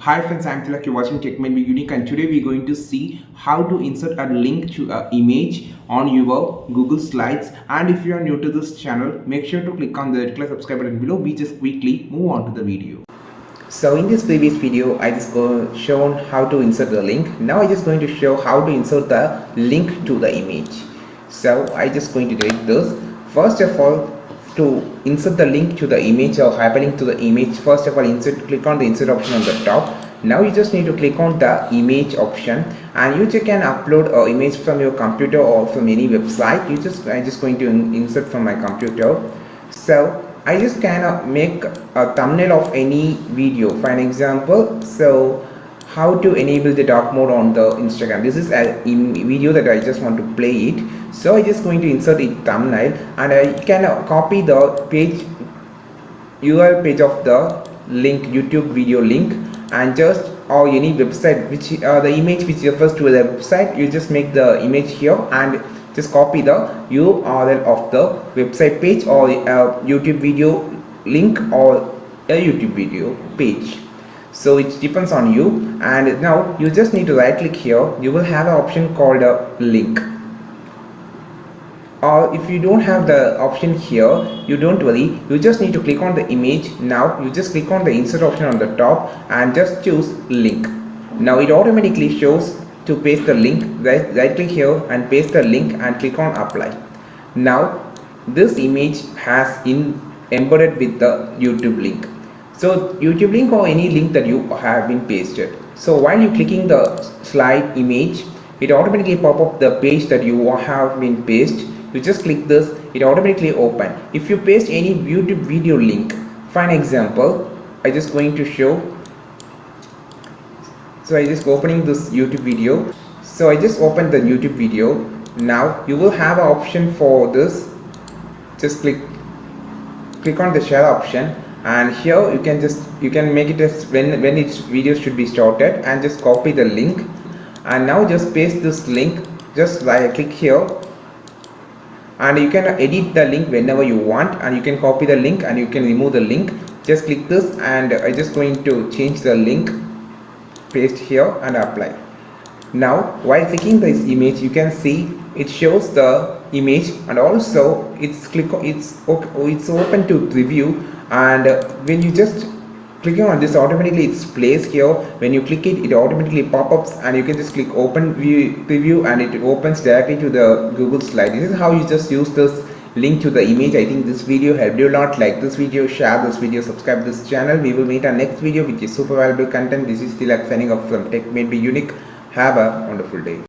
Hi friends, I'm Tilak, you're watching Tech Might Be Unique, and today we're going to see how to insert a link to an image on your Google Slides. And if you are new to this channel, make sure to click on the red color subscribe button below. We just quickly move on to the video. So in this previous video, I just shown how to insert the link. Now I just going to show how to insert the link to the image. So I just going to delete this. First of all, to insert the link to the image or hyperlink to the image, first of all click on the insert option on the top. Now you just need to click on the image option, and you just can upload an image from your computer or from any website. I'm just going to insert from my computer. So I just can make a thumbnail of any video, for an example. So how to enable the dark mode on the Instagram. This is a video that I just want to play it. So I just going to insert a thumbnail, and I can copy the page URL page of the link, YouTube video link, and just or any website which the image which refers to the website. You just make the image here and just copy the URL of the website page or YouTube video link or a YouTube video page. So it depends on you. And now you just need to right click here. You will have an option called a link. Or if you don't have the option here, you don't worry, you just need to click on the image. Now you just click on the insert option on the top and just choose link. Now it automatically shows to paste the link. Right click here and paste the link and click on apply. Now this image has embedded with the YouTube link. So YouTube link or any link that you have been pasted. So while you clicking the slide image, it automatically pop up the page that you have been pasted. You just click this, it automatically open. If you paste any YouTube video link, for an example, I just going to show. So I just opening this YouTube video. So I just opened the YouTube video. Now you will have an option for this. Just click on the share option, and here you can make it as when its video should be started, and just copy the link. And now just paste this link. Just right click here, and you can edit the link whenever you want, and you can copy the link and you can remove the link. Just click this, and I just going to change the link, paste here and apply. Now while clicking this image, you can see it shows the image, and also it's open to preview. And when you just clicking on this, automatically it's placed here. When you click it, it automatically pop-ups, and you can just click open preview, and it opens directly to the Google slide. This is how you just use this link to the image. I think this video helped you a lot. Like this video, share this video, subscribe to this channel. We will meet our next video, which is super valuable content. This is Tilak signing off from Tech Might Be Unique. Have a wonderful day.